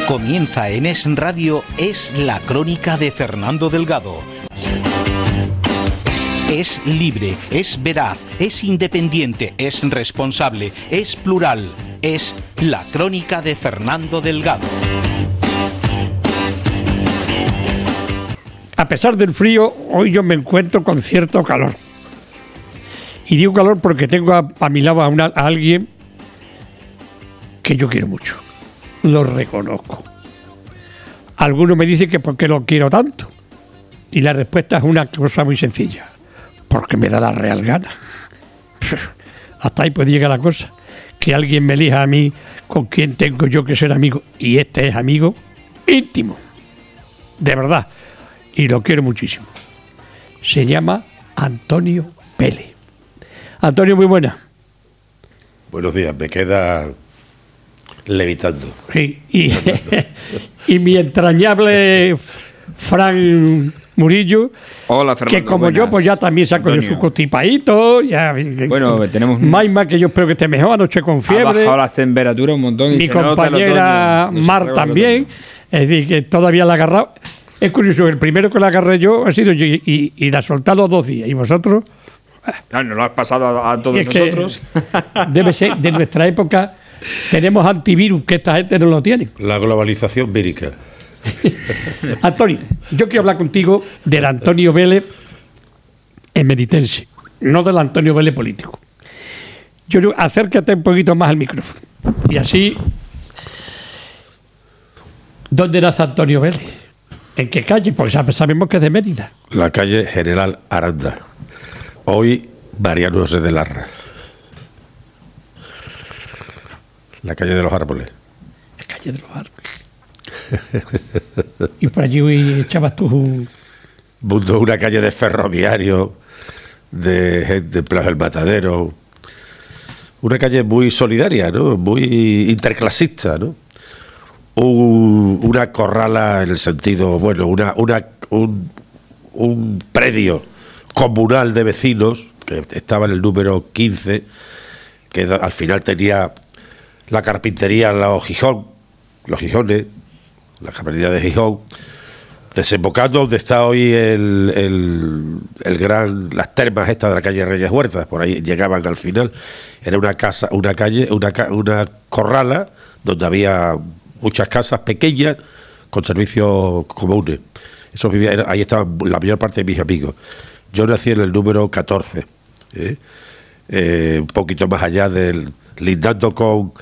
Comienza en Es Radio, Es la Crónica de Fernando Delgado. Es libre, es veraz, es independiente, es responsable, es plural. Es la Crónica de Fernando Delgado. A pesar del frío, hoy yo me encuentro con cierto calor. Y digo calor porque tengo a mi lado a alguien que yo quiero mucho. Lo reconozco. Algunos me dicen que por qué lo quiero tanto. Y la respuesta es una cosa muy sencilla. Porque me da la real gana. Hasta ahí puede llegar la cosa. Que alguien me elija a mí con quien tengo yo que ser amigo. Y este es amigo íntimo. De verdad. Y lo quiero muchísimo. Se llama Antonio Vélez. Antonio, muy buena. Buenos días, me queda levitando. Sí, y mi entrañable Fran Murillo. Hola, Fernando. Que como buenas. Yo, pues ya también saco yo su constipadito. Ya, bueno, tenemos Maima, que yo espero que esté mejor, anoche con fiebre. Ha bajado las temperaturas un montón. Mi compañera Mar también. Es decir, que todavía la ha agarrado. Es curioso, el primero que la agarré yo ha sido yo y la solté a los 2 días. ¿Y vosotros? No, no lo has pasado a todos nosotros. Debe ser de nuestra época. Tenemos antivirus que esta gente no lo tiene. La globalización vírica. Antonio, yo quiero hablar contigo del Antonio Vélez emeritense, no del Antonio Vélez político. Acércate un poquito más al micrófono. Y así, ¿dónde nace Antonio Vélez? ¿En qué calle? Porque sabemos que es de Mérida. La calle General Aranda. Hoy Mariano José de Larra. La calle de los árboles. La calle de los árboles. Y por allí echabas tú una calle de ferroviario, de gente en Plaza del Matadero. Una calle muy solidaria, ¿no? Muy interclasista, ¿no? Una corrala en el sentido, bueno, un predio comunal de vecinos que estaba en el número 15, que al final tenía la carpintería Los Gijones, la carpintería de Gijón, desembocando donde está hoy las termas estas de la calle Reyes Huertas. Por ahí llegaban al final. Era una corrala donde había muchas casas pequeñas con servicios comunes. Ahí estaban la mayor parte de mis amigos. Yo nací en el número 14, un poquito más allá lindando con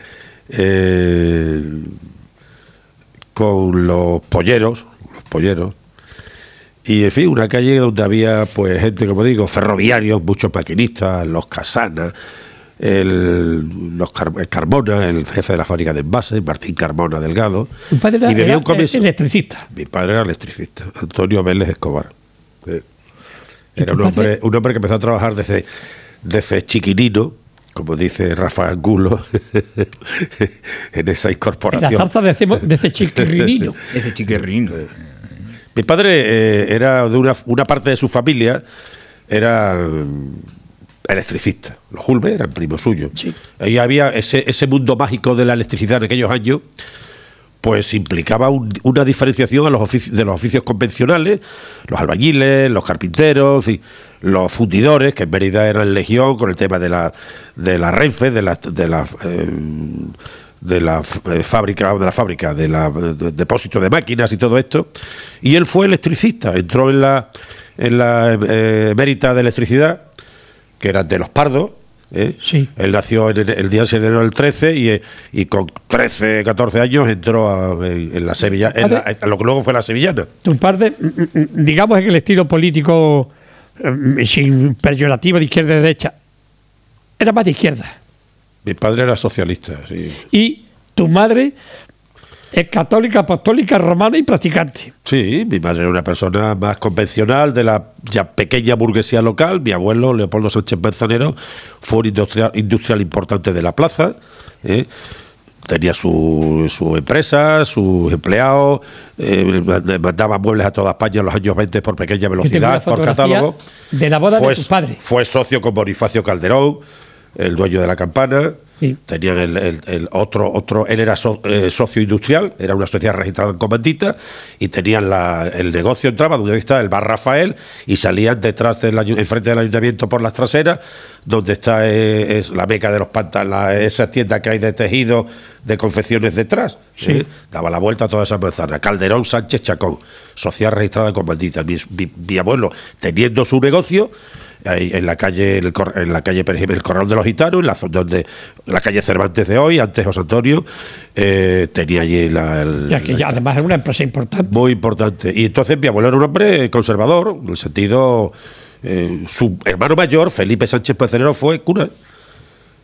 los polleros, y en fin, una calle donde había pues gente, como digo, ferroviarios, muchos maquinistas, los Casanas, Carmona, el jefe de la fábrica de envases, Martín Carmona Delgado. Mi padre era electricista. Mi padre era electricista, Antonio Vélez Escobar. Era un hombre que empezó a trabajar desde chiquinino, como dice Rafa Angulo, en esa incorporación. La zarza desde chiquirrinino. Desde chiquirrino. Mi padre era de una parte de su familia, era electricista. Los Hulbe eran primos suyos. Sí. Ahí había ese mundo mágico de la electricidad en aquellos años, pues implicaba una diferenciación de los oficios convencionales, los albañiles, los carpinteros, y los fundidores, que en Mérida eran legión con el tema de la Renfe, de la fábrica, de depósito de máquinas y todo esto. Y él fue electricista, entró en la Mérida de Electricidad, que eran de los Pardos. Sí. Él nació el día 6 de enero del 13 y con 13, 14 años entró en la Sevilla, lo que luego fue la Sevillana. Tu padre, digamos en el estilo político, sin peyorativo de izquierda y derecha, era más de izquierda. Mi padre era socialista, sí. Y tu madre Es católica, apostólica, romana y practicante. Sí, mi madre era una persona más convencional de la ya pequeña burguesía local. Mi abuelo, Leopoldo Sánchez Manzanero, fue un industrial importante de la plaza. Tenía su empresa, sus empleados, mandaba muebles a toda España en los años 20 por pequeña velocidad, por catálogo. De la boda de tus padres. Fue socio con Bonifacio Calderón, el dueño de la Campana. Sí. Tenían el otro, él era socio industrial, era una sociedad registrada en Comandita, y tenían el negocio, entraba donde está el bar Rafael, y salían detrás enfrente del ayuntamiento por las traseras, donde está es la meca de los pantalones, esa tienda que hay de tejido, de confecciones detrás. Sí. Daba la vuelta a toda esa manzana. Calderón Sánchez Chacón, sociedad registrada en Comandita. Mi abuelo, teniendo su negocio ahí en la calle, el Corral de los Gitanos, la calle Cervantes de hoy, antes José Antonio, tenía allí ya además era una empresa importante. Muy importante. Y entonces mi abuelo era un hombre conservador, en el sentido, su hermano mayor, Felipe Sánchez Manzanero, fue cura.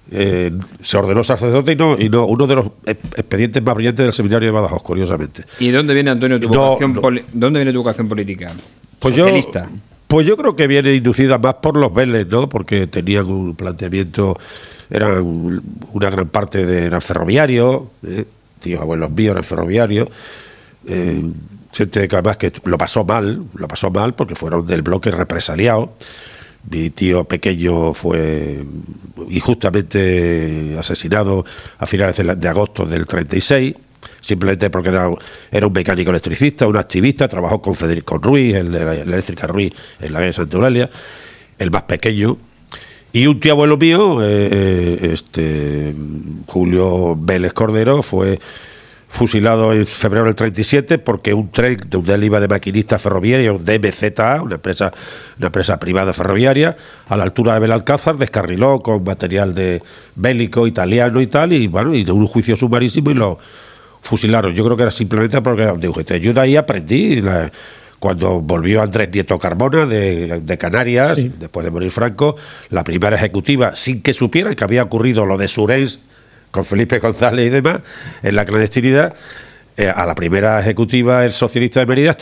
Se ordenó sacerdote y no uno de los expedientes más brillantes del seminario de Badajoz, curiosamente. ¿Y dónde viene, Antonio, tu vocación ¿dónde viene tu vocación política? ¿Socialista? Pues yo creo que viene inducida más por los Vélez, ¿no? Porque tenían un planteamiento, eran una gran parte eran ferroviarios, tíos abuelos míos eran ferroviarios, gente que además que lo pasó mal porque fueron del bloque represaliado. Mi tío pequeño fue injustamente asesinado a finales de agosto del 36, simplemente porque era un mecánico electricista, un activista, trabajó con Federico Ruiz, la eléctrica Ruiz, en la calle Santa Eulalia, el más pequeño. Y un tío abuelo mío, Julio Vélez Cordero, fue fusilado en febrero del 37 porque un tren donde él iba de maquinista ferroviario, DMZA, una empresa privada ferroviaria, a la altura de Belalcázar, descarriló con material bélico italiano y tal, y bueno, y de un juicio sumarísimo y lo fusilaron. Yo creo que era simplemente porque yo de ahí aprendí. Cuando volvió Andrés Nieto Carmona de Canarias, sí, después de morir Franco, la primera ejecutiva, sin que supieran que había ocurrido lo de Surens con Felipe González y demás, en la clandestinidad, a la primera ejecutiva, el socialista de Mérida,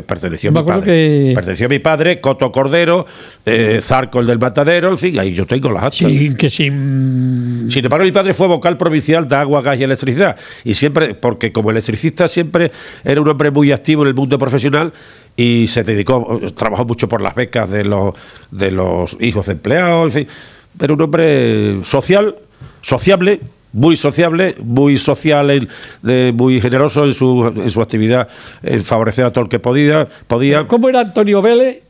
perteneció a mi padre. Perteneció a mi padre, Coto Cordero, Zarco, el del Matadero, en fin, ahí yo tengo las actas. Sin embargo, mi padre fue vocal provincial de agua, gas y electricidad. Y siempre, porque como electricista siempre era un hombre muy activo en el mundo profesional y se trabajó mucho por las becas de los hijos de empleados, en fin. Era un hombre sociable, muy social, muy generoso en su actividad, en favorecer a todo el que podía. ¿Cómo era Antonio Vélez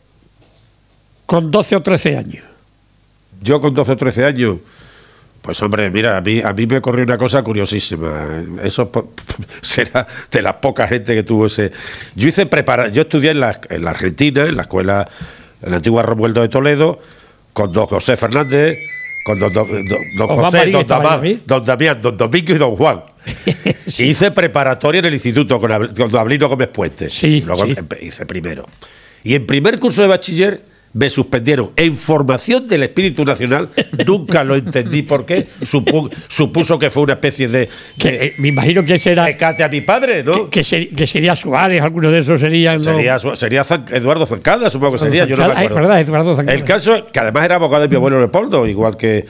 con 12 o 13 años? Yo con 12 o 13 años, pues hombre, mira, a mí me ocurrió una cosa curiosísima. Eso será de la poca gente que tuvo ese. Yo estudié en la Argentina, en la escuela, en la antigua Romualdo de Toledo, con don José Fernández, con don José, don Damián, don Domingo y don Juan. Sí. Hice preparatoria en el instituto con Ablino Gómez Puente. Sí, luego hice primero. Y en primer curso de bachiller me suspendieron en formación del espíritu nacional. Nunca lo entendí por qué. Supuso que fue una especie de me imagino que será recate a mi padre, ¿no? Que sería Suárez, alguno de esos serían. Sería Eduardo Zancada, supongo que sería. Yo no me acuerdo. Verdad, Eduardo Zancada. El caso, que además era abogado de mi abuelo Leopoldo, igual que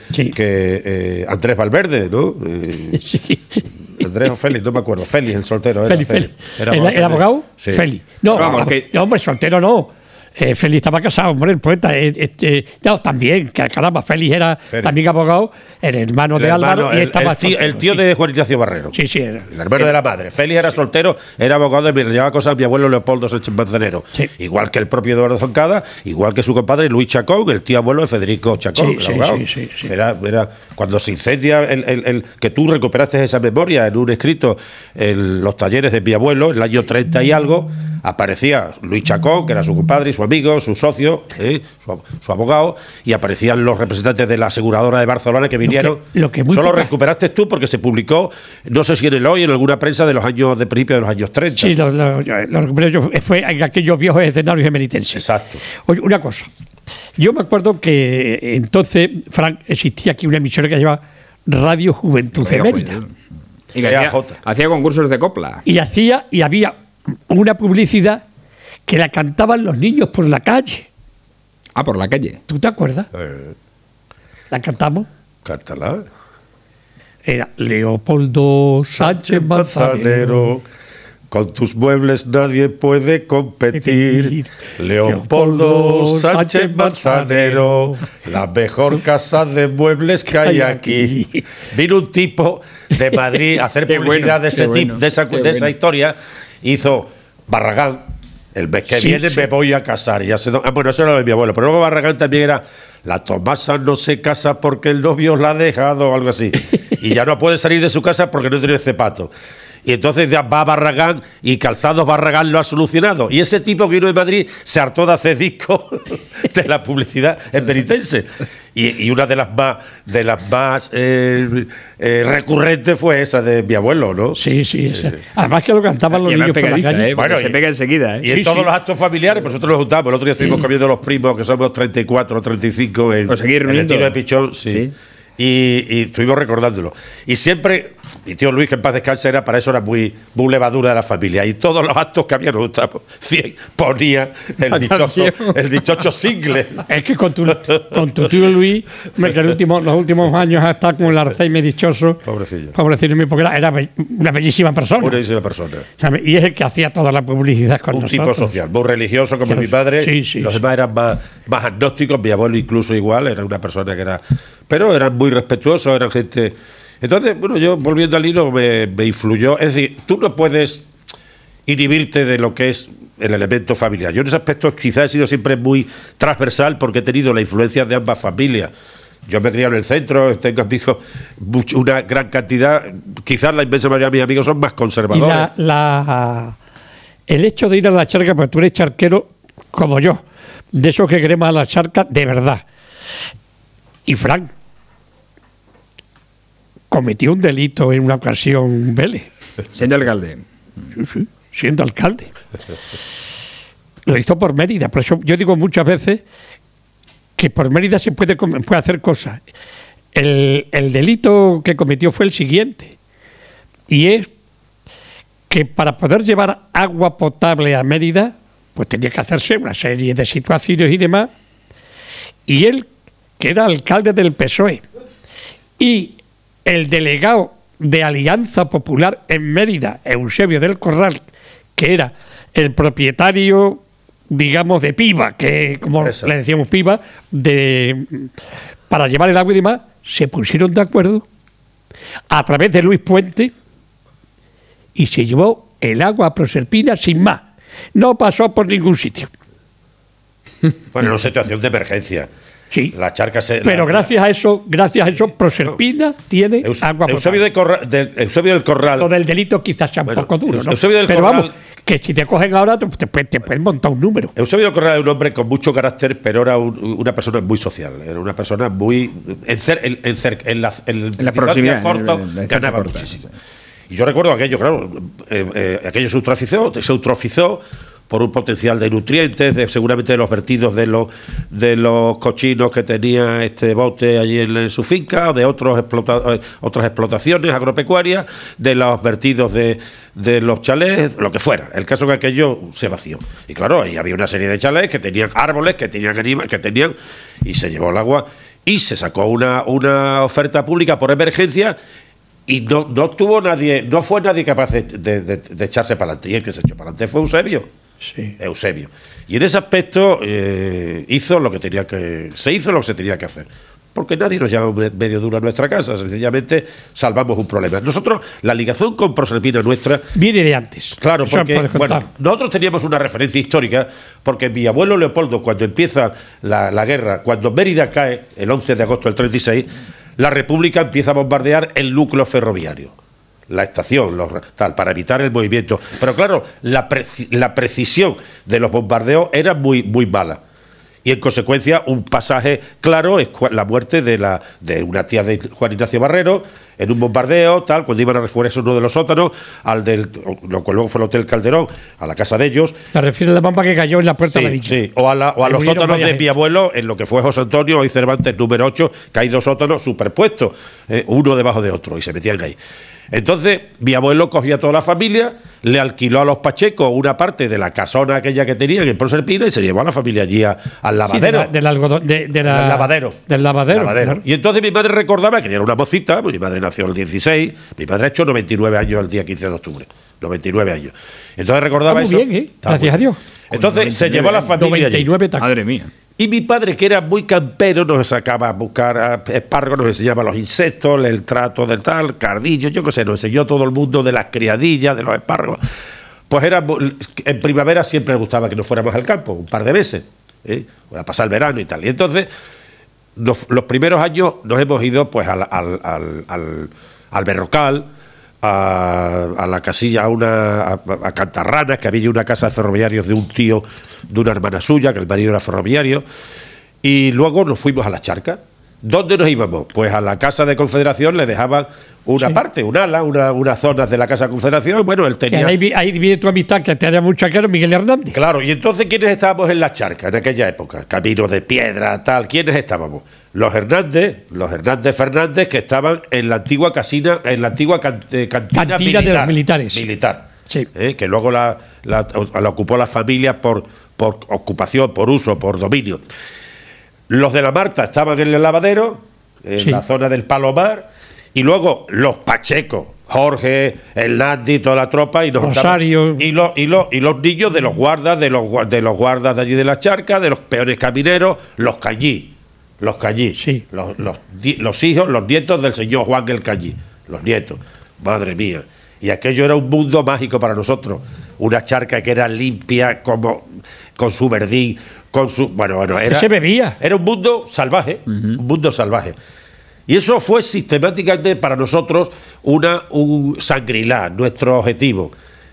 Andrés Valverde, ¿no? Sí. Andrés o Félix, no me acuerdo. Félix, el soltero. Félix. ¿Era abogado? Sí. Félix. No, hombre, soltero no. Félix estaba casado, hombre, el poeta. No, también, que caramba, Félix era también abogado, el hermano de Álvaro, y estaba el tío de Juan Ignacio Barrero. Sí, era. El hermano de la madre. Félix era soltero, era abogado y le llevaba cosas a mi abuelo Leopoldo Sánchez Manzanero. Sí. Igual que el propio Eduardo Zancada, igual que su compadre Luis Chacón, el tío abuelo de Federico Chacón. Sí. Era cuando se incendia que tú recuperaste esa memoria en un escrito en los talleres de mi abuelo, en el año 30 y algo, aparecía Luis Chacón, que era su compadre y su amigo, su socio, su abogado, y aparecían los representantes de la aseguradora de Barcelona que vinieron. Solo recuperaste tú porque se publicó, no sé si en el Hoy, en alguna prensa de principios de los años 30. Sí, lo recuperé yo, fue en aquellos viejos escenarios emeritenses. Exacto. Oye, una cosa. Yo me acuerdo que entonces, Frank, existía aquí una emisora que se llama Radio Juventud de Mérida. Y hacía concursos de copla. Y había una publicidad que la cantaban los niños por la calle. Ah, por la calle. ¿Tú te acuerdas? ¿La cantamos? Cántala. Era Leopoldo Sánchez Manzanero. Con tus muebles nadie puede competir. Leopoldo Sánchez Manzanero, la mejor casa de muebles que hay aquí. Vino un tipo de Madrid a hacer publicidad de ese tipo, de esa historia. Hizo Barragán. El mes que viene me voy a casar. Ya sé, bueno, eso era lo de mi abuelo. Pero luego Barragán también era la Tomasa no se casa porque el novio la ha dejado o algo así. Y ya no puede salir de su casa porque no tiene zapato. Y entonces ya va Barragán y Calzados Barragán lo ha solucionado. Y ese tipo que vino de Madrid se hartó de hacer discos de la publicidad en penitense. Y una de las más recurrentes fue esa de mi abuelo, ¿no? Sí, esa. Además que lo cantaban los niños por la calle. Bueno, se pega enseguida. Y en todos los actos familiares, pues nosotros nos juntamos. El otro día estuvimos comiendo los primos, que somos 34 o 35 en el tiro de pichón. Sí. Y estuvimos recordándolo. Y siempre, mi tío Luis, que en paz descanse, era para eso, era muy levadura de la familia. Y todos los actos que había, nos gustamos, ponía el dichoso single. Es que con tu tío Luis, que los últimos años ha estado con el Alzheimer dichoso. Pobrecillo. Pobrecillo, porque era una bellísima persona. Una bellísima persona. Y es el que hacía toda la publicidad con nosotros. Un tipo social, muy religioso como mi padre. Los demás eran más agnósticos, mi abuelo incluso igual, era una persona que era... Pero eran muy respetuosos, eran gente... Entonces, bueno, yo volviendo al hilo me influyó. Es decir, tú no puedes inhibirte de lo que es el elemento familiar. Yo en ese aspecto quizás he sido siempre muy transversal porque he tenido la influencia de ambas familias. Yo me he criado en el centro, tengo amigos, una gran cantidad, quizás la inmensa mayoría de mis amigos son más conservadores. Y el hecho de ir a la charca, porque tú eres charquero como yo, de esos que queremos a la charca de verdad. Y Frank cometió un delito en una ocasión, Vélez. Siendo alcalde. Sí, siendo alcalde. Lo hizo por Mérida. Por eso yo digo muchas veces que por Mérida se puede hacer cosas. El delito que cometió fue el siguiente. Y es que para poder llevar agua potable a Mérida, pues tenía que hacerse una serie de situaciones y demás. Y él, que era alcalde del PSOE, y el delegado de Alianza Popular en Mérida, Eusebio del Corral, que era el propietario, digamos, de Piba, que como le decíamos Piba, para llevar el agua y demás, se pusieron de acuerdo a través de Luis Puente y se llevó el agua a Proserpina sin más. No pasó por ningún sitio. Bueno, en una situación de emergencia. Sí, la charca pero gracias a eso, Proserpina tiene agua potable. Eusebio del Corral. Lo del delito quizás sea un poco duro, ¿no? Eusebio del pero Corral, vamos, que si te cogen ahora te pueden montar un número. Eusebio del Corral era un hombre con mucho carácter, pero era una persona muy social. Era una persona muy... En la proximidad corta, ganaba muchísimo. Y yo recuerdo aquello, claro, aquello se eutrofizó por un potencial de nutrientes, seguramente de los vertidos de los cochinos que tenía este bote allí en su finca, o de otras explotaciones agropecuarias, de los vertidos de los chalés, lo que fuera. El caso es que aquello se vació. Y claro, ahí había una serie de chalés que tenían árboles, que tenían animales, y se llevó el agua, y se sacó una oferta pública por emergencia, y no fue nadie capaz de echarse para adelante. Y el que se echó para adelante fue Eusebio. Sí. Eusebio. Y en ese aspecto se hizo lo que se tenía que hacer. Porque nadie nos llama medio duro a nuestra casa, sencillamente salvamos un problema. Nosotros, la ligación con Proserpina nuestra viene de antes. Claro, porque nosotros teníamos una referencia histórica, porque mi abuelo Leopoldo, cuando empieza la guerra, cuando Mérida cae, el 11 de agosto del 36, la República empieza a bombardear el núcleo ferroviario, la estación, para evitar el movimiento. Pero claro, la precisión de los bombardeos era muy, muy mala. Y en consecuencia, un pasaje claro es la muerte de una tía de Juan Ignacio Barrero en un bombardeo, cuando iban a refugiarse uno de los sótanos, lo que luego fue el Hotel Calderón, a la casa de ellos. ¿Te refieres a la bomba que cayó en la puerta de la dicha? Sí, o a los sótanos de mi abuelo, en lo que fue José Antonio y Cervantes número 8, que hay dos sótanos superpuestos, uno debajo de otro, y se metían ahí. Entonces, mi abuelo cogía a toda la familia, le alquiló a los Pacheco una parte de la casona aquella que tenían en Proserpina y se llevó a la familia allí al lavadero. Sí, del algodón, del lavadero. Del lavadero. Claro. Y entonces mi madre recordaba que ella era una mocita, pues mi madre nació el 16, mi padre ha hecho 99 años el día 15 de octubre. 99 años. Entonces recordaba eso. Muy bien, gracias a Dios. Entonces se llevó a la familia 99 allí. Madre mía. Y mi padre, que era muy campero, nos sacaba a buscar espárragos, nos enseñaba los insectos, el trato del tal, cardillo, yo qué sé, nos enseñó todo el mundo de las criadillas, de los espárragos. Pues en primavera siempre nos gustaba que nos fuéramos al campo, un par de veces, a pasar el verano y tal. Y entonces, los primeros años nos hemos ido pues al Berrocal, a la casilla, a Cantarranas, que había una casa de ferroviarios de un tío, de una hermana suya, que el marido era ferroviario, y luego nos fuimos a la Charca. ¿Dónde nos íbamos? Pues a la casa de Confederación le dejaban una parte, un ala, unas zonas de la casa de Confederación. Bueno, él tenía... Ahí viene tu amistad, que te haya mucho que era Miguel Hernández. Claro, y entonces, ¿quiénes estábamos en la Charca en aquella época? Camino de piedra, tal. ¿Quiénes estábamos? Los Hernández Fernández, que estaban en la antigua cantina militar, de los militares. Militar. Sí. Que luego la ocupó la familia por ocupación, por uso, por dominio. Los de la Marta estaban en el lavadero, en la zona del Palomar, y luego los Pacheco, Jorge, el Nandi, toda la tropa, y Rosario. Y los niños de los guardas, de los guardas de allí de la Charca, de los peones camineros, los Cañí. Los Cañí, sí. Los hijos, los nietos del señor Juan el Cañí, los nietos, madre mía. Y aquello era un mundo mágico para nosotros, una Charca que era limpia, como con su verdín, con su... Bueno, se bebía. Era un mundo salvaje, un mundo salvaje. Y eso fue sistemáticamente para nosotros un Shangri-La, nuestro objetivo.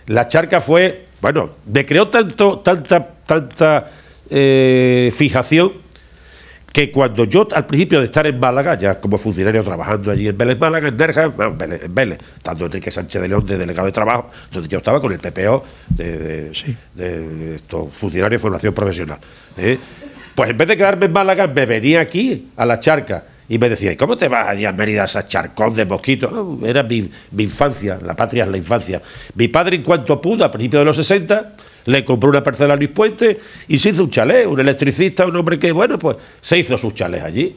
La Charca fue, bueno, me creó tanta fijación, que cuando yo, al principio de estar en Málaga, ya como funcionario trabajando allí en Vélez, Málaga, en Nerja, en Vélez, estando Enrique Sánchez de León de delegado de trabajo, donde yo estaba con el PPO de estos funcionarios de formación profesional. Pues en vez de quedarme en Málaga, me venía aquí, a la Charca, y me decía, ¿y cómo te vas allá a Mérida, a esa charcón de mosquitos? Era mi infancia, la patria es la infancia. Mi padre, en cuanto pudo, a principios de los 60... le compró una parcela a Luis Puente y se hizo un chalet, un electricista, un hombre que, bueno, pues se hizo sus chalets allí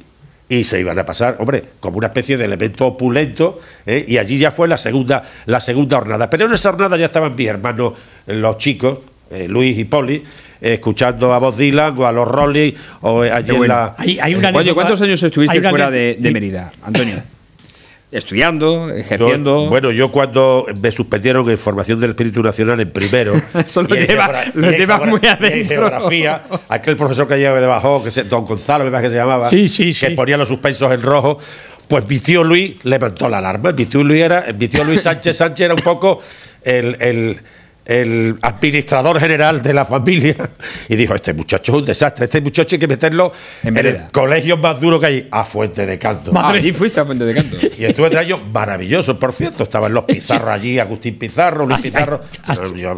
y se iban a pasar, hombre, como una especie de elemento opulento, y allí ya fue la segunda jornada. Pero en esa jornada ya estaban mis hermanos, los chicos, Luis y Poli, escuchando a Bob Dylan o a los Rolling, o allí en la... Oye, ¿cuántos años estuviste fuera de Mérida, Antonio? Estudiando, ejerciendo. Yo cuando me suspendieron en formación del Espíritu Nacional en primero. Eso lo lleva muy adentro. En geografía, aquel profesor que lleva debajo, don Gonzalo, me parece que se llamaba, que ponía los suspensos en rojo. Pues mi tío Luis levantó la alarma. Mi tío Luis Sánchez era un poco el administrador general de la familia, y dijo, este muchacho es un desastre, este muchacho hay que meterlo en el colegio más duro que hay, a Fuente de Canto. Allí fuiste a Fuente de Canto. Y estuve 3 años maravillosos, por cierto. Estaban los Pizarro allí, Agustín Pizarro, Luis Pizarro.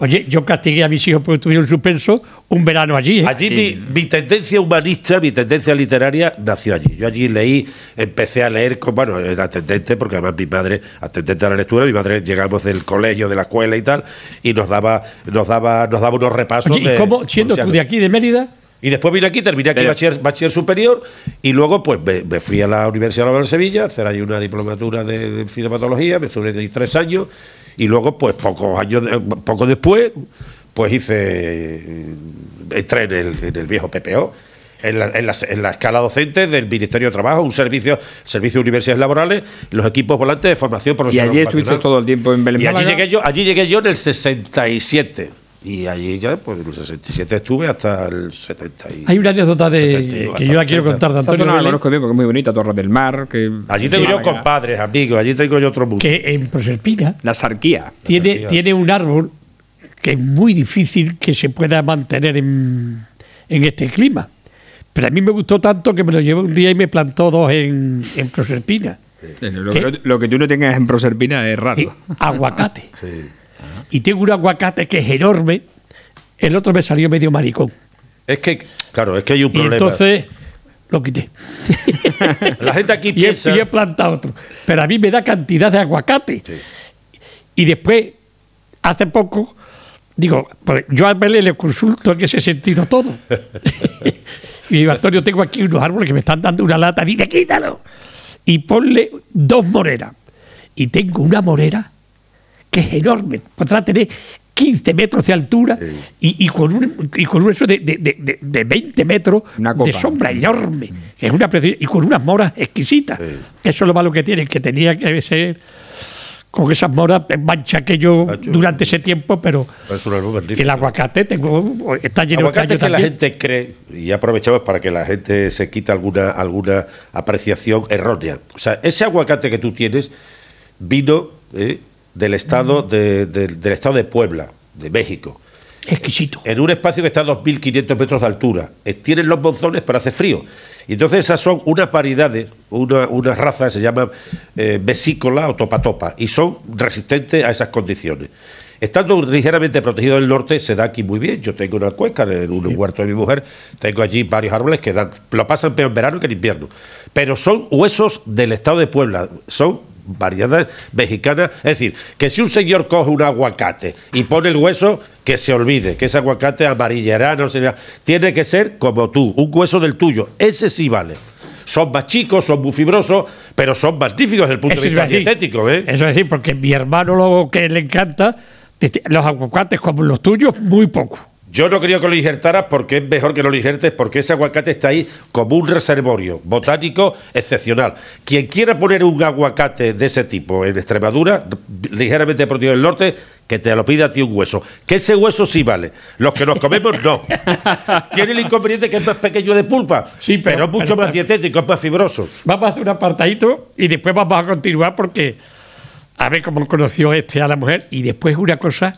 Oye, yo castigué a mis hijos porque tuvieron suspenso un verano allí. Allí mi tendencia humanista, mi tendencia literaria nació allí. Yo allí empecé a leer, era atendente, porque además mi madre, atendente a la lectura, mi madre llegamos del colegio, de la escuela y tal, y nos daba unos repasos. Oye, ¿y cómo, siendo tú de aquí, de Mérida? Y después vine aquí, terminé aquí bachiller superior, y luego pues me fui a la Universidad Laboral de Sevilla a hacer ahí una diplomatura de cinematología, me estuve ahí 3 años, y luego pues poco después pues entré en el viejo PPO, en la escala docente del Ministerio de Trabajo, un servicio de universidades laborales, los equipos volantes de formación profesional. ¿Y allí estuviste todo el tiempo en Belén? Y allí llegué yo en el 67. Y allí ya, pues en el 67 estuve hasta el 70. Hay una anécdota que yo la quiero contar de Antonio. La conozco bien porque es muy bonita, Torre del Mar. Allí tengo yo compadres, amigos, allí tengo yo otro mundo. Que en Proserpina la Sarquía tiene un árbol que es muy difícil que se pueda mantener en este clima. Pero a mí me gustó tanto que me lo llevé un día y me plantó 2 en Proserpina. Lo que tú no tengas en Proserpina es raro. Aguacate. Sí. Y tengo un aguacate que es enorme, el otro me salió medio maricón. Es que hay un problema. Y entonces lo quité. La gente aquí piensa... Y he plantado otro. Pero a mí me da cantidad de aguacate. Sí. Y después, hace poco, digo, pues yo a Vélez le consulto en ese sentido todo. Y digo, Antonio, tengo aquí unos árboles que me están dando una lata, dice, quítalo. Y ponle 2 moreras. Y tengo una morera que es enorme, podrá tener 15 metros de altura y con un eso de 20 metros de sombra enorme. Es una y con unas moras exquisitas. Eso es lo malo que tiene, que tenía que ser con esas moras en mancha que yo durante ese tiempo, pero el aguacate está lleno de aguacate que también. La gente cree, y aprovechamos para que la gente se quite alguna apreciación errónea. O sea, ese aguacate que tú tienes vino del estado del estado de Puebla, de México. Exquisito. En un espacio que está a 2.500 metros de altura. Tienen los monzones, pero hace frío. Y entonces esas son unas variedades, unas razas, se llaman vesícola o topa-topa, y son resistentes a esas condiciones. Estando ligeramente protegido del norte, se da aquí muy bien. Yo tengo una cuenca en un huerto de mi mujer, tengo allí varios árboles que lo pasan peor en verano que en invierno. Pero son huesos del estado de Puebla, son variedades mexicanas. Es decir, que si un señor coge un aguacate y pone el hueso, que se olvide, que ese aguacate amarillará, no sé, tiene que ser como tú, un hueso del tuyo, ese sí vale. Son más chicos, son muy fibrosos, pero son magníficos desde el punto de vista dietético. Eso es decir, porque mi hermano lo que le encanta, los aguacates como los tuyos, muy poco. Yo no quería que lo injertaras porque es mejor que no lo injertes, porque ese aguacate está ahí como un reservorio botánico excepcional. Quien quiera poner un aguacate de ese tipo en Extremadura, ligeramente protegido del norte, que te lo pida a ti un hueso. Que ese hueso sí vale. Los que nos comemos no. Tiene el inconveniente que es más pequeño de pulpa, sí, pero es mucho más dietético, es más fibroso. Vamos a hacer un apartadito y después vamos a continuar porque a ver cómo conoció a la mujer. Y después una cosa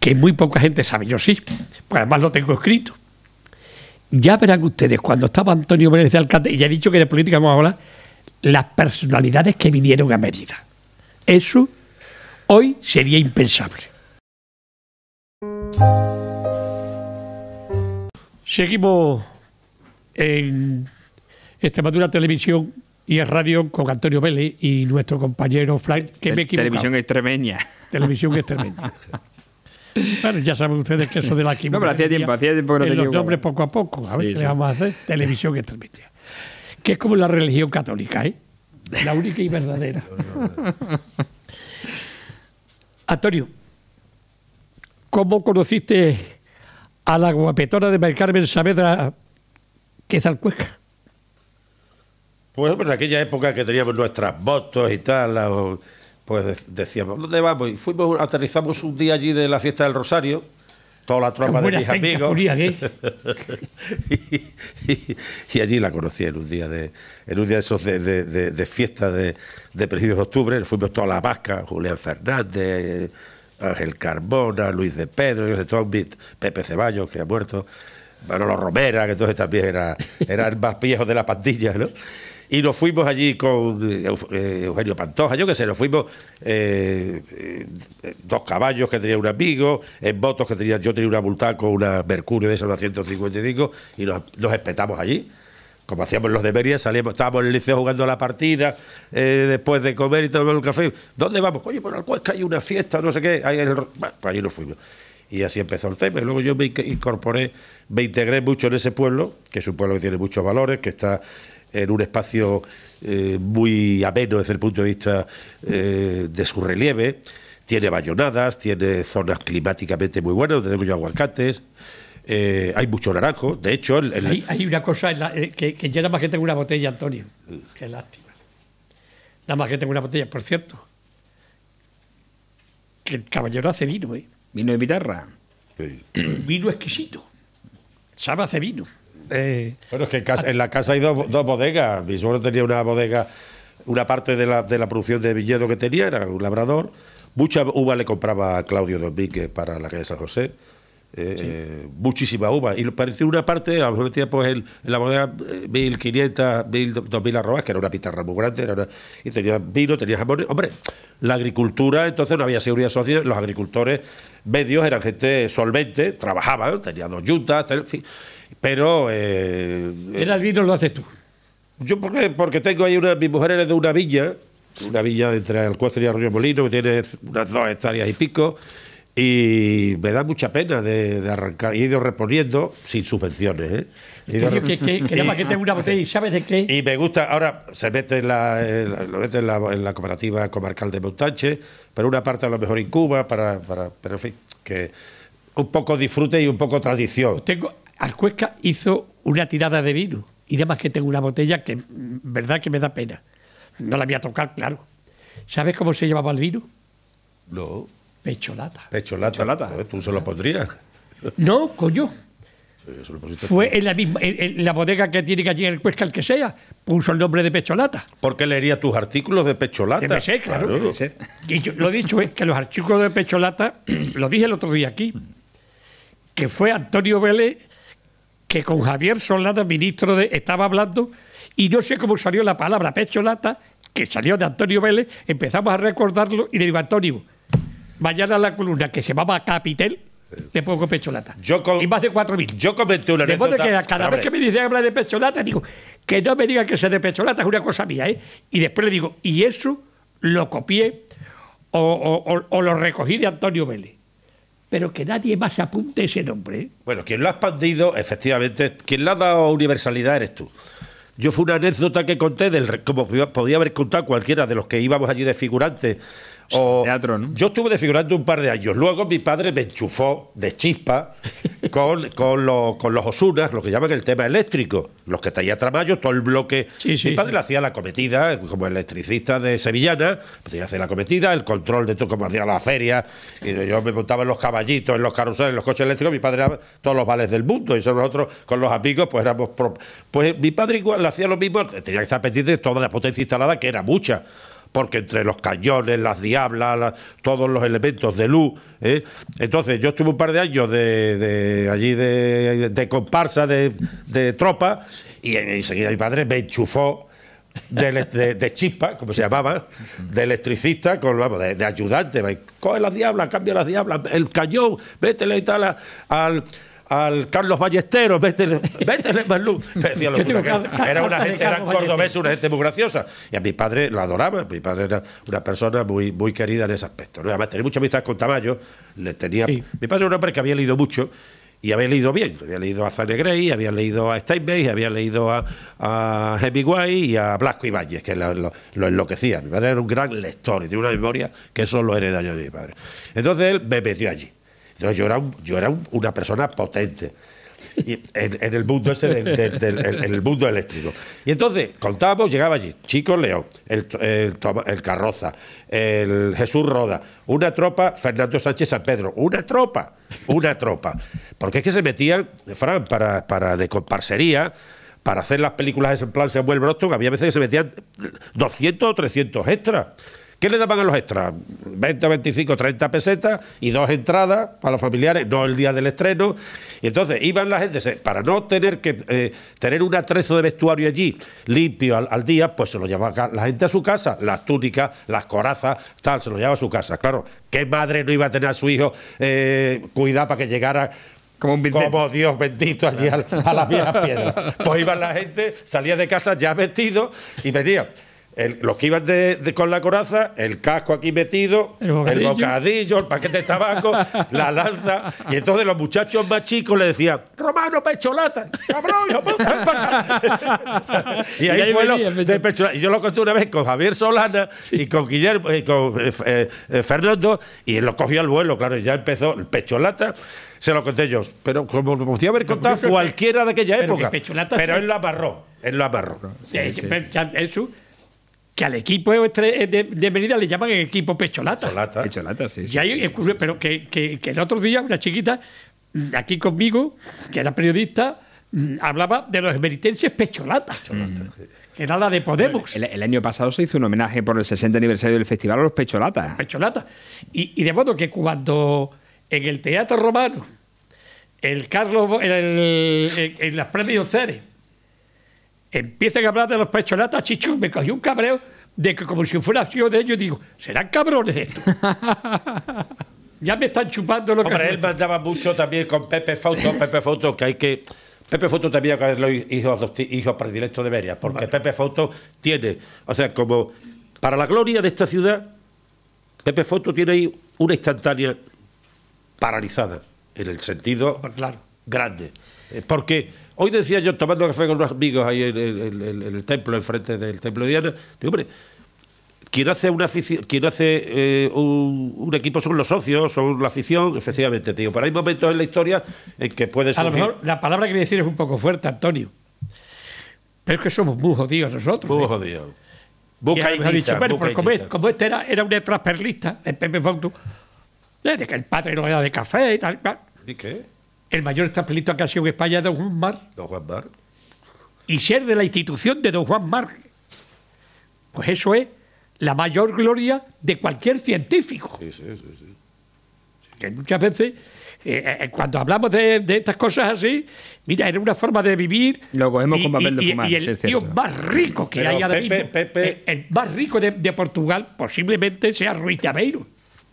que muy poca gente sabe, yo sí, pues además lo tengo escrito. Ya verán ustedes, cuando estaba Antonio Menéndez de alcalde, y ya he dicho que de política vamos a hablar, las personalidades que vinieron a Mérida. Eso hoy sería impensable. Seguimos en Extremadura Televisión y en radio con Antonio Vélez y nuestro compañero Frank, que me he equivocado. Televisión extremeña. Televisión extremeña. Bueno, ya saben ustedes que eso de la no, pero hacía tiempo que no te los nombres poco a poco. A ver qué vamos a hacer. Televisión extremeña. Que es como la religión católica, la única y verdadera. Antonio, ¿cómo conociste a la guapetona de Carmen Saavedra, que es Alcuesca? Pues en aquella época que teníamos nuestras motos y tal, pues decíamos, ¿dónde vamos? Y aterrizamos un día allí de la fiesta del Rosario, toda la tropa de mis amigos. Y allí la conocí en un día de esos de fiesta de principios de octubre. Fuimos toda la vasca, Julián Fernández, Ángel Carmona, Luis de Pedro, Pepe Ceballos, que ha muerto, Manolo Romera, que entonces también era el más viejo de la pandilla, ¿no? Y nos fuimos allí con Eugenio Pantoja, yo qué sé, nos fuimos 2 caballos que tenía un amigo, en motos que yo tenía una Multán con una Mercurio de esa, una 155, y nos espetamos allí. Como hacíamos los de Mérida, estábamos en el liceo jugando la partida, después de comer y tomar un café. ¿Dónde vamos? Oye, por Alcuesca hay una fiesta, no sé qué. Bueno, pues allí nos fuimos. Y así empezó el tema. Y luego yo me incorporé, me integré mucho en ese pueblo, que es un pueblo que tiene muchos valores, que está en un espacio muy ameno desde el punto de vista de su relieve. Tiene bayonadas, tiene zonas climáticamente muy buenas, donde tengo yo aguacates. Hay mucho naranjo, de hecho... Hay una cosa que yo nada más que tengo una botella, Antonio. Qué lástima. Nada más que tengo una botella, por cierto. Que el caballero hace vino, ¿Vino de Pitarra? Sí. Vino exquisito. Sabe hace vino. Bueno, es que en la casa hay dos bodegas. Mi suegro tenía una bodega, una parte de la producción de viñedo que tenía, era un labrador. Mucha uva le compraba a Claudio Domínguez para la calle San José. Muchísima uva. Y parecía una parte, a lo mejor metía pues en la bodega 1.500, 2.000 arrobas, que era una pitarra muy grande, y tenía vino, tenía jamones. Hombre, la agricultura, entonces no había seguridad social, los agricultores medios eran gente solvente, trabajaban, tenían 2 yuntas, en fin. Pero... ¿Era el vino lo haces tú? Yo porque tengo ahí mi mujer es de una viña, una villa entre Alcuéscar y Arroyo Molino, que tiene unas 2 hectáreas y pico, y me da mucha pena de arrancar. He ido reponiendo sin subvenciones, ¿eh? Que llama que tengo una botella y ¿sabes de qué? Y me gusta, ahora se mete lo mete en la cooperativa comarcal de Montache, pero una parte a lo mejor incuba, pero en fin, que un poco disfrute y un poco tradición. Alcuéscar hizo una tirada de vino, y además que tengo una botella que, verdad que me da pena. No la voy a tocar, claro. ¿Sabes cómo se llamaba el vino? No. Pecholata. Pecholata. Tú se lo pondrías. No, coño. Eso lo pusiste. Fue en la misma, en la bodega que tiene allí en el Cuesca, el que sea, puso el nombre de Pecholata. ¿Por qué leería tus artículos de Pecholata? Debe ser, claro. Y yo, lo dicho es que los artículos de Pecholata, lo dije el otro día aquí, que fue Antonio Vélez, que con Javier Solana, ministro estaba hablando, y no sé cómo salió la palabra Pecholata, que salió de Antonio Vélez, empezamos a recordarlo, y le digo, Antonio, mañana la columna que se llamaba Capitel, le pongo Pecholata. Y más de 4.000. Yo comenté una anécdota. De modo que cada vez que me dicen hablar de Pecholata, digo, que no me digan que sea de Pecholata, es una cosa mía, ¿eh? Y después le digo, y eso lo copié o lo recogí de Antonio Vélez. Pero que nadie más apunte ese nombre, ¿eh? Bueno, quien lo ha expandido, efectivamente, quien le ha dado universalidad eres tú. Yo fue una anécdota que conté, como podía haber contado cualquiera de los que íbamos allí de figurantes. Teatro, ¿no? Yo estuve de figurante un par de años. Luego mi padre me enchufó de chispa con los Osunas, lo que llaman el tema eléctrico, los que traía Tramallo, todo el bloque. Mi padre le hacía la cometida, como electricista de Sevillana, pues tenía que hacer la cometida, el control de todo, como hacía la feria. Y yo me montaba en los caballitos, en los caruseles, en los coches eléctricos. Mi padre era todos los vales del mundo. Y nosotros, con los amigos, pues éramos. Pues mi padre igual le hacía lo mismo, tenía que estar pendiente de toda la potencia instalada, que era mucha. Porque entre los cañones, las diablas, todos los elementos de luz, ¿eh? Entonces yo estuve un par de años allí de comparsa, de tropa, y enseguida mi padre me enchufó de chispa, como se llamaba, de electricista, de ayudante. Coge las diablas, cambia las diablas, el cañón, vétele y tal al Carlos Ballesteros, vétele más luz. Era una gente, eran cordobeses, una gente muy graciosa. Y a mi padre lo adoraba. Mi padre era una persona muy, muy querida en ese aspecto, ¿no? Además, tenía mucha amistad con Tamayo. Mi padre era un hombre que había leído mucho y había leído bien. Había leído a Zane Grey, había leído a Steinbeck, había leído a Hemingway y a Blasco Ibáñez, que lo enloquecía. Mi padre era un gran lector y tiene una memoria que eso lo heredé yo de mi padre. Entonces él me metió allí. Yo era una persona potente en el mundo ese en el mundo eléctrico. Y entonces contábamos, llegaba allí Chico León, el Carroza, el Jesús Roda, una tropa, Fernando Sánchez San Pedro, una tropa. Porque es que se metían, Fran, para de comparsería, para hacer las películas en plan Samuel Broston, había veces que se metían 200 o 300 extras. ¿Qué le daban a los extras? 20, 25, 30 pesetas y 2 entradas para los familiares, no el día del estreno. Y entonces iban la gente, para no tener que tener un atrezo de vestuario allí limpio al día, pues se lo llevaba la gente a su casa, las túnicas, las corazas, tal, se lo llevaba a su casa. Claro, ¿qué madre no iba a tener a su hijo cuidado para que llegara como Dios bendito allí a las viejas piedras? Pues iban la gente, salía de casa ya vestido y venía. Los que iban con la coraza, el casco aquí metido, el bocadillo, el paquete de tabaco, la lanza. Y entonces los muchachos más chicos le decían: Romano, Pecholata, cabrón, hijo puta. Y ahí fue lo de Pecholata. Y yo lo conté una vez con Javier Solana y con Guillermo y con Fernando, y él lo cogió al vuelo, claro, y ya empezó el Pecholata. Se lo conté yo, pero como podía haber contado cualquiera de aquella época. Pero él lo amarró. Eso. Que al equipo de Mérida le llaman el equipo Pecholata. Pecholata, sí. Y ahí, pero que el otro día una chiquita aquí conmigo, que era periodista, hablaba de los emeritenses Pecholata. Que era la de Podemos. El año pasado se hizo un homenaje por el 60 aniversario del festival a los Pecholata. Y de modo que cuando en el Teatro Romano, el Carlos, en las premios Ceres, empiezan a hablar de los Pecholatas, chichu, me cogió un cabreo de que como si fuera sido de ellos, digo, ¿serán cabrones estos? Ya me están chupando lo que... Hombre, él mandaba mucho también con Pepe Fouto, que Pepe Fouto también es los hijos predilectos de Beria, porque Pepe Fouto tiene, o sea, como Para la gloria de esta ciudad, Pepe Fausto tiene ahí una instantánea paralizada, en el sentido grande. Porque hoy decía yo, tomando café con unos amigos ahí en el templo, enfrente del templo de Diana, digo, hombre, quien hace un equipo son los socios, son la afición, efectivamente, tío. Pero hay momentos en la historia en que puede surgir. A lo mejor la palabra que voy a decir es un poco fuerte, Antonio. Pero es que somos muy jodidos nosotros. Muy jodidos. Como este era un transperlista, el Pepe Fausto, de que el padre no era de café y tal. ¿Y qué? El mayor transperlista que ha sido en España es Don Juan Mar. Don Juan Mar. Y ser de la institución de Don Juan Mar, pues eso es la mayor gloria de cualquier científico. Sí. Que muchas veces, cuando hablamos de estas cosas así, mira, era una forma de vivir. Lo cogemos con papel de fumar. Y el tío más rico que hay ahora mismo, el más rico de Portugal, posiblemente sea Ruiz de Aveiro.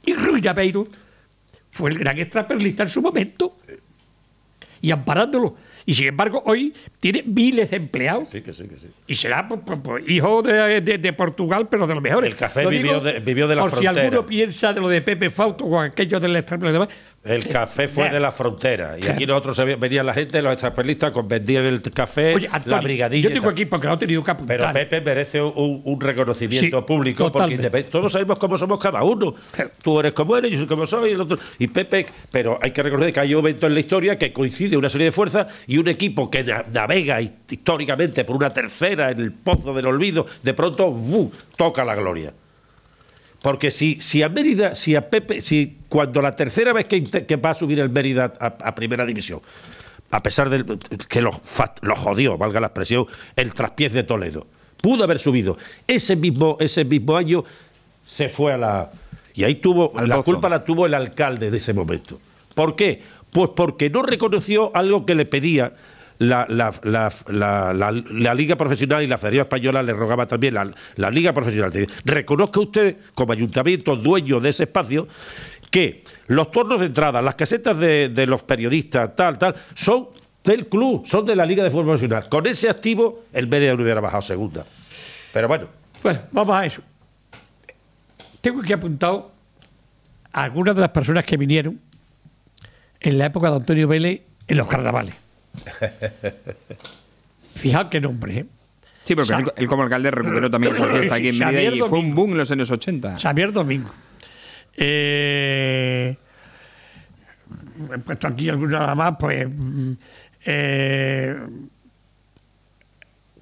Y Ruiz de Aveiro fue el gran extraperlista en su momento. Y amparándolo. Y sin embargo, hoy tiene miles de empleados. Sí. Y será hijo de Portugal, pero de los mejores. El café vivió de la frontera. Por si alguno piensa de lo de Pepe Fausto o aquello del extraperlista. El café fue de la frontera. Y aquí nosotros venía la gente, los extraperlistas, vendían el café, Oye, Antonio, la brigadilla. Yo tengo aquí porque lo he tenido que apuntar. Pero Pepe merece un reconocimiento público, totalmente. Porque todos sabemos cómo somos cada uno. Tú eres como eres, yo soy como soy, el otro. Y Pepe, pero hay que reconocer que hay un momento en la historia que coincide una serie de fuerzas y un equipo que navega históricamente por una tercera en el pozo del olvido, de pronto toca la gloria. Porque si cuando la tercera vez que va a subir el Mérida a primera división, a pesar de que lo jodió, valga la expresión, el traspiés de Toledo, pudo haber subido, ese mismo año se fue y ahí culpa la tuvo el alcalde de ese momento. ¿Por qué? Pues porque no reconoció algo que le pedía la Liga Profesional, y la Federación Española le rogaba también, la Liga Profesional. Reconozca usted, como ayuntamiento dueño de ese espacio, que los tornos de entrada, las casetas de los periodistas, tal, son del club, son de la Liga de Fútbol Profesional. Con ese activo, el Mérida no hubiera bajado segunda. Pero bueno. Bueno, vamos a eso. Tengo aquí apuntado a algunas de las personas que vinieron en la época de Antonio Vélez en los carnavales. Fijaos qué nombre, ¿eh? Sí, porque él como alcalde recuperó también esa fiesta aquí en Mérida y fue un boom en los años 80. Xavier Domingo. He puesto aquí alguna nada más, pues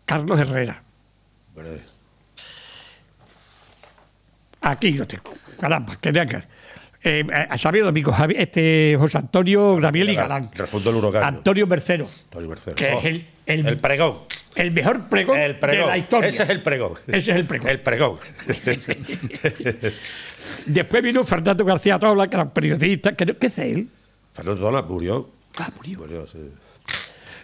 Carlos Herrera. Aquí lo tengo. Caramba, que de acá. Xavier Domingo, José Antonio Gabriel y Galán. Antonio Mercero. Que es el pregón. El mejor pregón de la historia. Ese es el pregón. El pregón. Después vino Fernando García Tola, que era un periodista. ¿Qué es él? Fernando Tola murió. Murió, sí.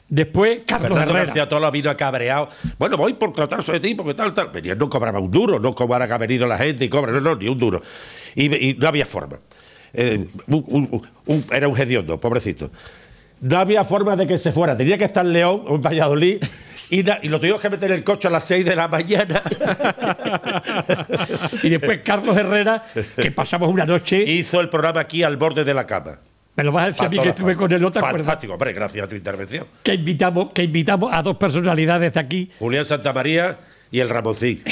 Después Carlos Fernando Herrera. García Tola vino cabreado. Bueno, voy por tratarse de ti, porque tal. Venía, no cobraba un duro, no cobraba que ha venido la gente y cobra, no, ni un duro. Y no había forma. Era un hediondo, pobrecito. No había forma de que se fuera. Tenía que estar en León o en Valladolid y lo tuvimos que meter en el coche a las 6 de la mañana. Y después Carlos Herrera, que pasamos una noche. Hizo el programa aquí al borde de la cama. Me lo vas a decir a mí que estuve con él, ¿no te acuerdas? Fantástico, hombre, gracias a tu intervención. Que invitamos a dos personalidades de aquí. Julián Santamaría y el Ramoncín.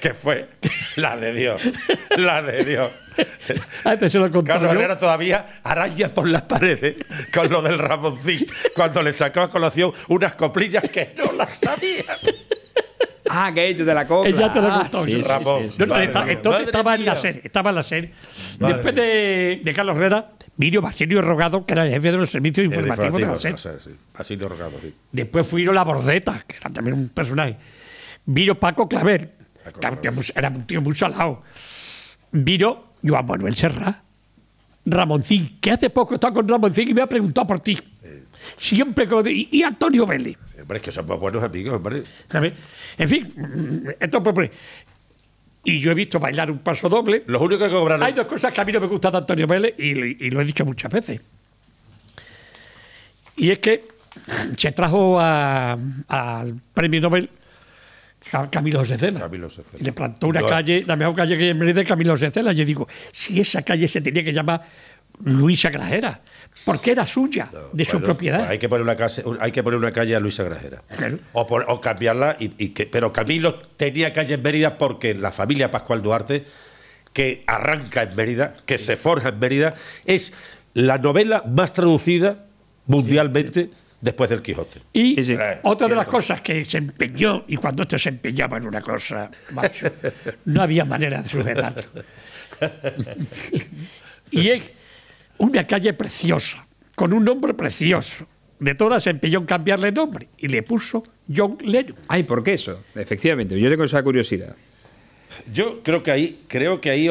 Que fue la de Dios. Antes se lo conté. Carlos Herrera todavía araña por las paredes con lo del Ramoncín, cuando le sacó a colación unas coplillas que no las sabía. Que ellos de la copla. Ella te lo contó. Sí, Ramón. Entonces estaba en la serie. Después de Carlos Herrera, vino Basilio Rogado, que era el jefe de los servicios informativos de la SER. Sí. Basilio Rogado, sí. Después vino La Bordeta, que era también un personaje. Vino Paco Claver, era un tío muy salado. Vino Joan Manuel Serra. Ramoncín, que hace poco estaba con Ramoncín y me ha preguntado por ti. Siempre y Antonio Vélez. Hombre, es que somos buenos amigos, hombre. En fin, esto pues. Y yo he visto bailar un paso doble. Los únicos que cobraron. Hay dos cosas que a mí no me gustan de Antonio Vélez y lo he dicho muchas veces. Y es que se trajo al premio Nobel Camilo José Cela. Camilo José Cela. Y le plantó una calle, la mejor calle que hay en Mérida, Camilo José Cela. Y yo digo, si esa calle se tenía que llamar Luisa Grajera, porque era suya, de su propiedad. Pues hay que poner una calle a Luisa Grajera. Claro. O cambiarla. Pero Camilo tenía calle en Mérida porque la familia Pascual Duarte, que arranca en Mérida, que se forja en Mérida, es la novela más traducida mundialmente después del Quijote. Y otra de las cosas que se empeñó, y cuando esto se empeñaba en una cosa, macho, no había manera de sujetarlo. Y es una calle preciosa, con un nombre precioso. De todas se empeñó en cambiarle nombre y le puso John Lennon. Ay, ¿por qué eso? Efectivamente, yo tengo esa curiosidad. Yo creo que ahí yo creo que hay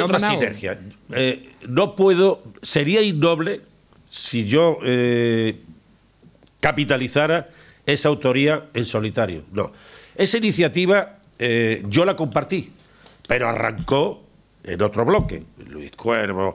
otra sinergia. No puedo, sería innoble si yo capitalizara esa autoría en solitario. No, esa iniciativa yo la compartí, pero arrancó en otro bloque. Luis Cuervo,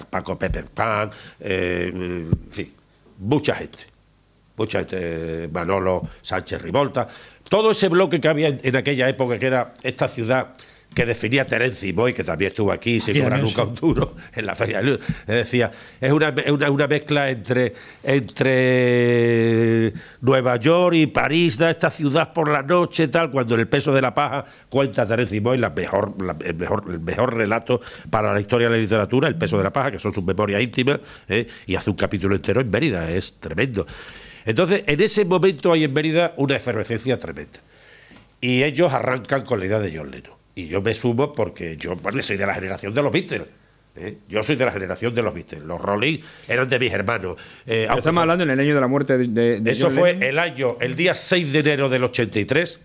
Paco Pepe Pan, en fin, mucha gente, Manolo Sánchez Rivolta. Todo ese bloque que había en aquella época, que era esta ciudad que definía Terence y Boy, que también estuvo aquí sin cobrar nunca un duro en la Feria de Luz, decía, es una mezcla entre Nueva York y París, da esta ciudad por la noche, tal, cuando en El peso de la paja cuenta Terence y Boy el mejor relato para la historia de la literatura, El peso de la paja, que son sus memorias íntimas, y hace un capítulo entero en Mérida, es tremendo. Entonces, en ese momento hay en Mérida una efervescencia tremenda. Y ellos arrancan con la idea de John Lennon. Y yo me sumo porque yo soy de la generación de los Beatles. Yo soy de la generación de los Beatles. Los Rolling eran de mis hermanos. Estamos hablando en el año de la muerte de eso John fue Lennon. el día 6 de enero del 83.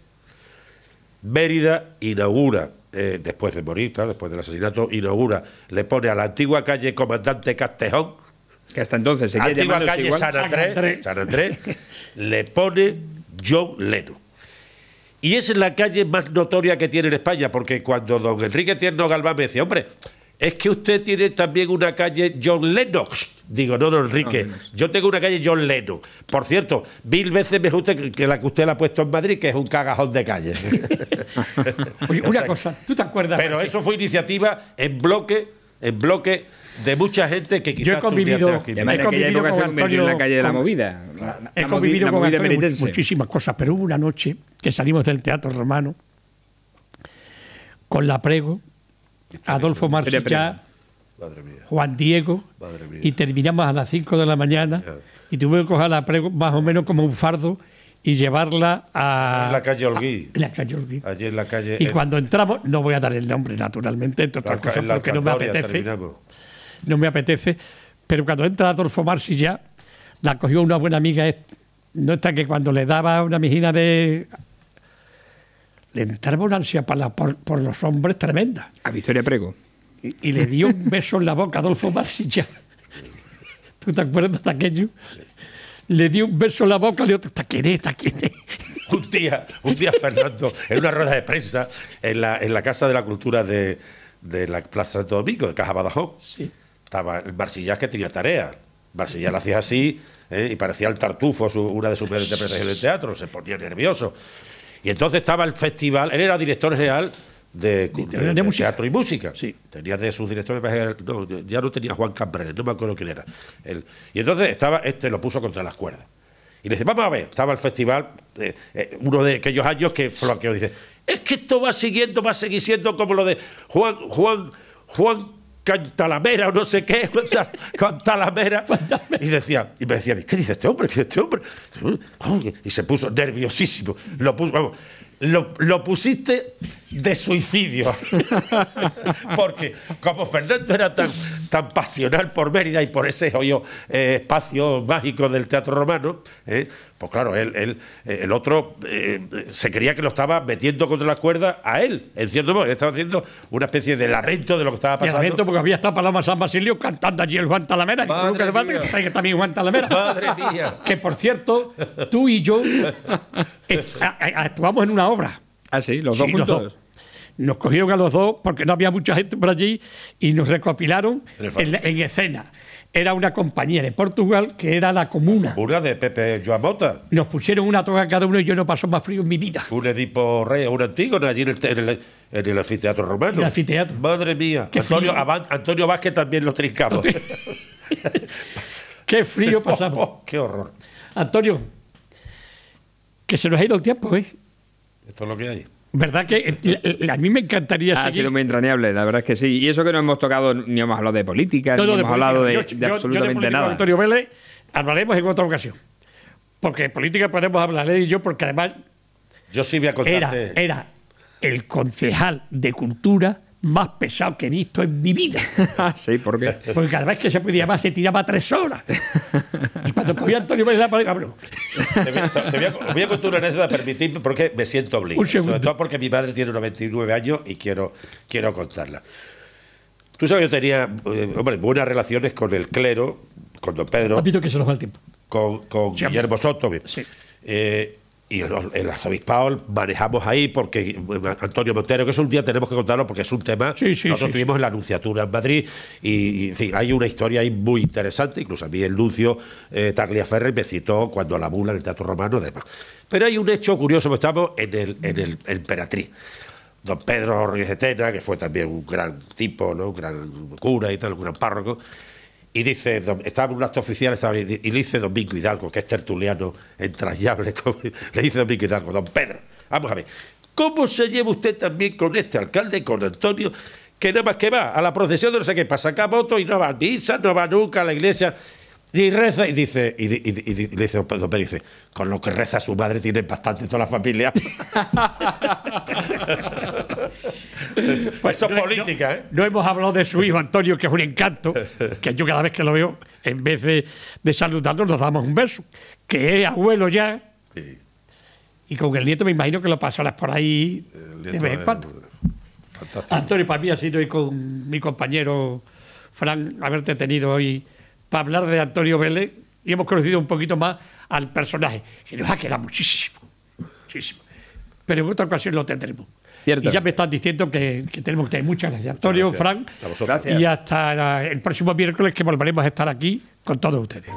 Mérida inaugura, después de morir, claro, después del asesinato, le pone a la antigua calle Comandante Castejón, que hasta entonces seguía antigua llamándose calle igual. San Andrés, le pone John Lennon. Y esa es la calle más notoria que tiene en España, porque cuando don Enrique Tierno Galván me decía, hombre, es que usted tiene también una calle John Lennox. Digo, no, don Enrique, yo tengo una calle John Lennon. Por cierto, 1000 veces mejor que la que usted la ha puesto en Madrid, que es un cagajón de calle. Oye, una cosa, ¿tú te acuerdas? Pero eso fue iniciativa en bloque de mucha gente que quizás... Yo he convivido en aquella época se convirtió en la calle de la movida. He convivido con Antonio muchísimas cosas, pero hubo una noche que salimos del Teatro Romano con La Prego, Adolfo Marsillá, Juan Diego, y terminamos a las 5 de la mañana y tuve que coger La Prego más o menos como un fardo y llevarla a... En la calle Holguín. En la calle Holguín. Allí en la calle... Y cuando entramos, no voy a dar el nombre, naturalmente, entre otras cosas, porque no me apetece. No me apetece, pero cuando entra Adolfo Marsillá, la cogió una buena amiga, no está que cuando le daba una mijina de... Le entraba una ansia por los hombres tremenda. A Victoria Prego. Y le dio un beso en la boca a Adolfo Marsillá. ¿Tú te acuerdas de aquello? Le dio un beso en la boca, le dijo, ¿te querés? Un día, Fernando, en una rueda de prensa, en la Casa de la Cultura de la Plaza Santo Domingo, de Caja Badajoz, sí, estaba el Marsillá, que tenía tarea. Marsillá lo hacía así, y parecía el Tartufo, una de sus mejores interpretaciones de teatro, se ponía nervioso. Y entonces estaba el festival, él era director general de teatro y música. Sí. Tenía de sus directores, no, ya no tenía Juan Cabrera, no me acuerdo quién era. Y entonces estaba, lo puso contra las cuerdas. Y le dice, vamos a ver, estaba el festival, uno de aquellos años que floqueó, dice, es que esto va a seguir siendo como lo de Juan Cantalamera o no sé qué, Cantalamera. Y me decía, ¿qué dice este hombre? Y se puso nerviosísimo. Lo pusiste de suicidio. Porque como Fernando era tan pasional por Mérida y por ese espacio mágico del Teatro Romano, pues claro, el otro se creía que lo estaba metiendo contra las cuerdas a él, en cierto modo. Él estaba haciendo una especie de lamento de lo que estaba pasando. Lamento porque había estado Paloma San Basilio cantando allí el Juan Talamera. Que también Juan Talamera. Madre mía. Que por cierto, tú y yo actuamos en una obra. Ah, sí, los dos juntos. Los dos. Nos cogieron a los dos porque no había mucha gente por allí y nos recopilaron en escena. era una compañía de Portugal que era la Comuna. Una de Pepe Joan Mota. Nos pusieron una toga cada uno y yo no paso más frío en mi vida. Un Edipo Rey, un Antígona allí en el anfiteatro romano. El anfiteatro. Madre mía. Antonio Vázquez también lo trincamos. Qué frío pasamos. Qué horror. Antonio, que se nos ha ido el tiempo, ¿eh? Esto es lo que hay. ¿Verdad que a mí me encantaría seguir? Ha sido muy entrañable, la verdad es que sí. Y eso que no hemos tocado, ni hemos hablado de política, ni hemos hablado de absolutamente nada. Antonio Vélez hablaremos en otra ocasión. Porque de política podemos hablar él y yo, porque además yo sí voy a contarte. Era el concejal de Cultura más pesado que he visto en mi vida. Sí, ¿por qué? Porque cada vez que se podía más se tiraba 3 horas. Y cuando cogía Antonio Vélez, cabrón. Te voy a contar una anécdota, permitidme, porque me siento obligado. Sobre todo porque mi madre tiene 99 años y quiero contarla. Tú sabes, yo tenía buenas relaciones con el clero, con don Pedro. Ha habido que se nos va el tiempo. Con Guillermo Soto. Sí. Y el arzobispado manejamos ahí porque Antonio Montero, que eso un día tenemos que contarlo porque es un tema. Nosotros tuvimos en la Nunciatura en Madrid y en fin, hay una historia ahí muy interesante. Incluso a mí el nuncio Tagliaferri me citó cuando la bula en el Teatro Romano, además. Pero hay un hecho curioso, estamos en el Emperatriz. Don Pedro Ruiz de Tena, que fue también un gran tipo, ¿no? Un gran cura y tal, un gran párroco. Y dice, estaba en un acto oficial y le dice Domingo Hidalgo, que es tertuliano entrañable, le dice Domingo Hidalgo: don Pedro, vamos a ver, ¿cómo se lleva usted también con este alcalde, con Antonio, que nada más que va a la procesión de no sé qué, para sacar votos y no va a misa, no va nunca a la iglesia, y reza? Y dice, y le dice don Pedro, dice, con lo que reza su madre tiene bastante toda la familia. Pues eso es política, ¿eh? No hemos hablado de su hijo Antonio, que es un encanto, que yo cada vez que lo veo, en vez de saludarnos, nos damos un beso, que es abuelo ya. Sí. Y con el nieto me imagino que lo pasarás por ahí de vez en cuando. Fantástico. Antonio, para mí ha sido, y con mi compañero Fran, haberte tenido hoy para hablar de Antonio Vélez, y hemos conocido un poquito más al personaje, que nos ha quedado muchísimo. Pero en otra ocasión lo tendremos. Cierto. Y ya me están diciendo que tenemos que tener. Muchas gracias, Antonio, Gracias. Fran. Gracias. Y hasta el próximo miércoles, que volveremos a estar aquí con todos ustedes.